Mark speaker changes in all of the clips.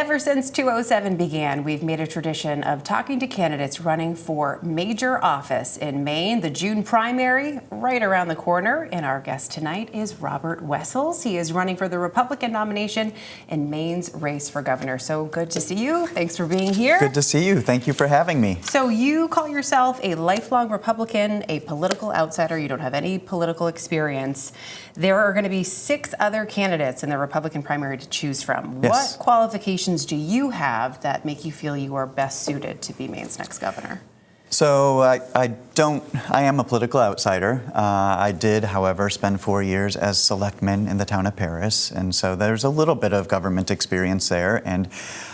Speaker 1: Ever since 2007 began, we've made a tradition of talking to candidates running for major office in Maine. The June primary right around the corner, and our guest tonight is Robert Wessels. He is running for the Republican nomination in Maine's race for governor. So good to see you. Thanks for being here.
Speaker 2: Good to see you. Thank you for having me.
Speaker 1: So you call yourself a lifelong Republican, a political outsider. You don't have any political experience. There are going to be 6 other candidates in the Republican primary to choose from.
Speaker 2: Yes.
Speaker 1: What qualifications do you have that make you feel you are best suited to be Maine's next governor?
Speaker 2: So I am a political outsider. I did, however, spend 4 years as selectman in the town of Paris, and so there's a little bit of government experience there, and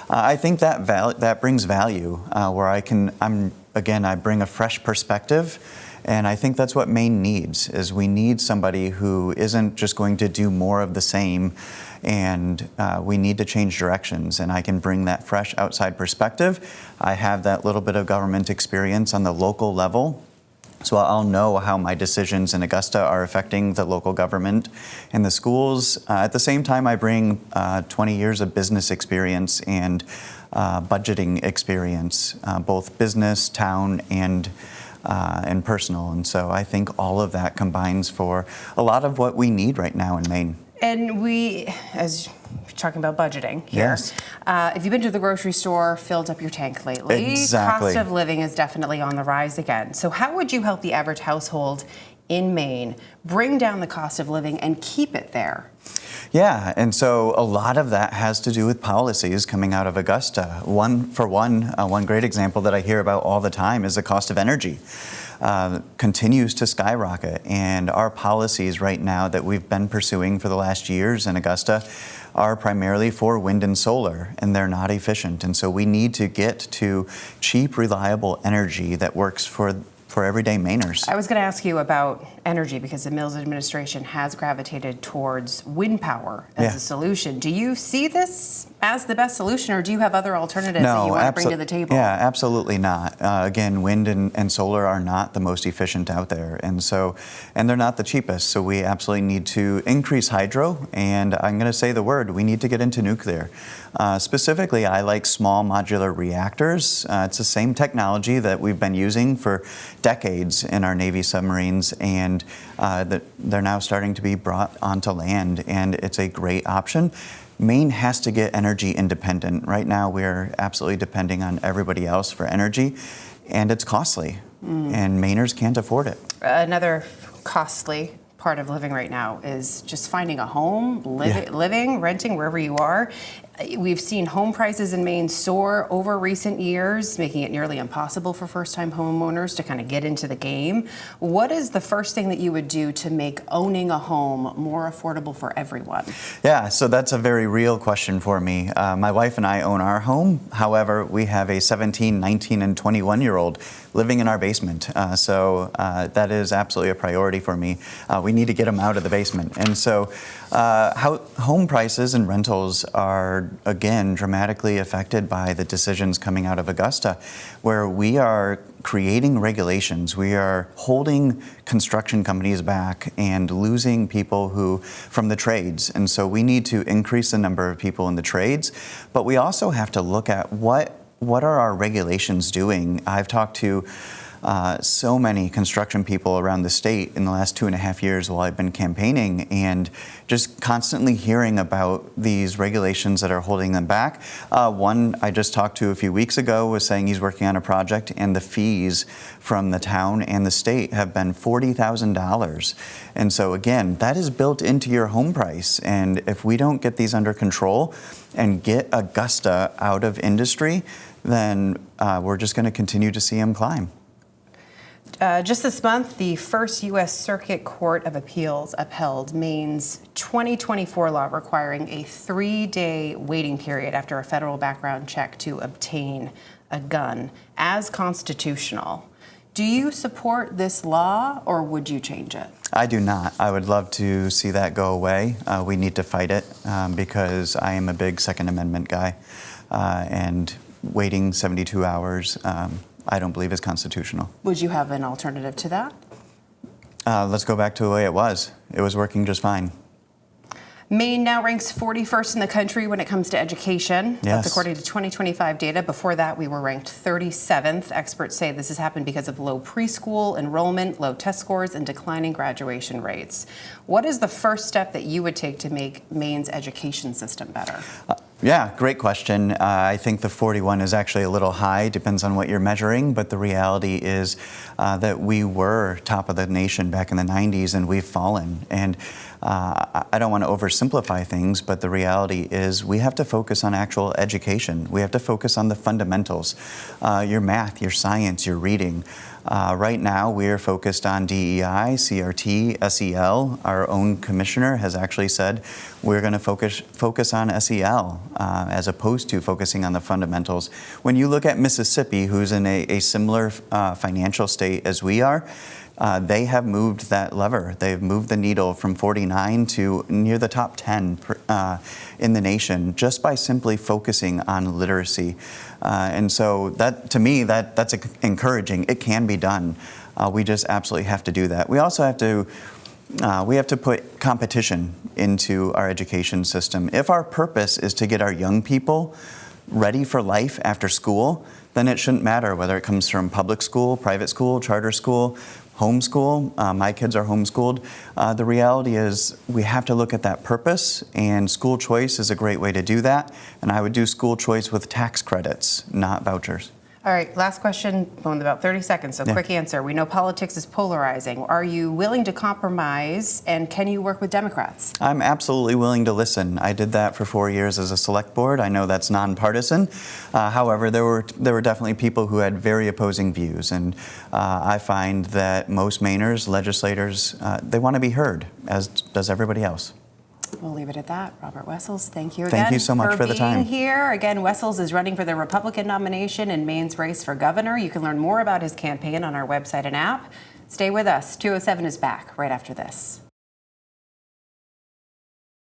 Speaker 2: I think that brings value where I bring a fresh perspective. And I think that's what Maine needs, is we need somebody who isn't just going to do more of the same, and we need to change directions, and I can bring that fresh outside perspective. I have that little bit of government experience on the local level, so I'll know how my decisions in Augusta are affecting the local government and the schools. At the same time, I bring 20 years of business experience and budgeting experience, both business, town, and personal. And so I think all of that combines for a lot of what we need right now in Maine.
Speaker 1: And as you're talking about budgeting here,
Speaker 2: yes.
Speaker 1: If you've been to the grocery store, filled up your tank lately,
Speaker 2: exactly.
Speaker 1: Cost of living is definitely on the rise again. So how would you help the average household in Maine bring down the cost of living and keep it there?
Speaker 2: Yeah, and so a lot of that has to do with policies coming out of Augusta. One great example that I hear about all the time is the cost of energy. Continues to skyrocket, and our policies right now that we've been pursuing for the last years in Augusta are primarily for wind and solar, and they're not efficient. And so we need to get to cheap, reliable energy that works for everyday Mainers.
Speaker 1: I was going to ask you about energy because the Mills administration has gravitated towards wind power as a solution. Do you see this as the best solution, or do you have other alternatives that you want to bring to the table?
Speaker 2: Yeah, absolutely not. Again, wind and solar are not the most efficient out there, and they're not the cheapest. So we absolutely need to increase hydro, and I'm going to say the word, we need to get into nuclear. Specifically, I like small modular reactors. It's the same technology that we've been using for decades in our Navy submarines, and they're now starting to be brought onto land, and it's a great option. Maine has to get energy independent. Right now, we're absolutely depending on everybody else for energy, and it's costly, and Mainers can't afford it.
Speaker 1: Another costly part of living right now is just finding a home, living, renting, wherever you are. We've seen home prices in Maine soar over recent years, making it nearly impossible for first-time homeowners to kind of get into the game. What is the first thing that you would do to make owning a home more affordable for everyone? Yeah,
Speaker 2: so that's a very real question for me. My wife and I own our home. However, we have a 17, 19, and 21-year-old living in our basement. So that is absolutely a priority for me. We need to get them out of the basement. And so home prices and rentals are, again, dramatically affected by the decisions coming out of Augusta, where we are creating regulations. We are holding construction companies back and losing people from the trades. And so we need to increase the number of people in the trades, but we also have to look at what are our regulations doing. I've talked to so many construction people around the state in the last 2.5 years while I've been campaigning, and just constantly hearing about these regulations that are holding them back. One I just talked to a few weeks ago was saying he's working on a project, and the fees from the town and the state have been $40,000. And so again, that is built into your home price. And if we don't get these under control and get Augusta out of industry, then we're just going to continue to see them climb.
Speaker 1: Just this month, the first U.S. Circuit Court of Appeals upheld Maine's 2024 law requiring a 3-day waiting period after a federal background check to obtain a gun as constitutional. Do you support this law, or would you change it?
Speaker 2: I do not. I would love to see that go away. We need to fight it because I am a big Second Amendment guy, and waiting 72 hours I don't believe is constitutional.
Speaker 1: Would you have an alternative to that?
Speaker 2: Let's go back to the way it was. It was working just fine.
Speaker 1: Maine now ranks 41st in the country when it comes to education.
Speaker 2: Yes.
Speaker 1: That's according to 2025 data. Before that, we were ranked 37th. Experts say this has happened because of low preschool enrollment, low test scores, and declining graduation rates. What is the first step that you would take to make Maine's education system better?
Speaker 2: Yeah, great question. I think the 41 is actually a little high, depends on what you're measuring, but the reality is that we were top of the nation back in the 90s and we've fallen. And I don't want to oversimplify things, but the reality is we have to focus on actual education. We have to focus on the fundamentals, your math, your science, your reading. Right now, we are focused on DEI, CRT, SEL. Our own commissioner has actually said we're going to focus on SEL as opposed to focusing on the fundamentals. When you look at Mississippi, who's in a similar financial state as we are, they have moved that lever. They've moved the needle from 49 to near the top 10 in the nation just by simply focusing on literacy. And so that, to me, that's encouraging. It can be done. We just absolutely have to do that. We also have to put competition into our education system. If our purpose is to get our young people ready for life after school, then it shouldn't matter whether it comes from public school, private school, charter school, homeschool. My kids are homeschooled. The reality is we have to look at that purpose, and school choice is a great way to do that. And I would do school choice with tax credits, not vouchers.
Speaker 1: All right, last question, in about 30 seconds, so quick answer. We know politics is polarizing. Are you willing to compromise, and can you work with Democrats?
Speaker 2: I'm absolutely willing to listen. I did that for 4 years as a select board. I know that's nonpartisan. However, there were definitely people who had very opposing views, and I find that most Mainers, legislators, they want to be heard, as does everybody else.
Speaker 1: We'll leave it at that. Robert Wessels, thank you again.
Speaker 2: Thank you so much for the time.
Speaker 1: being here. Again, Wessels is running for the Republican nomination in Maine's race for governor. You can learn more about his campaign on our website and app. Stay with us. 207 is back right after this.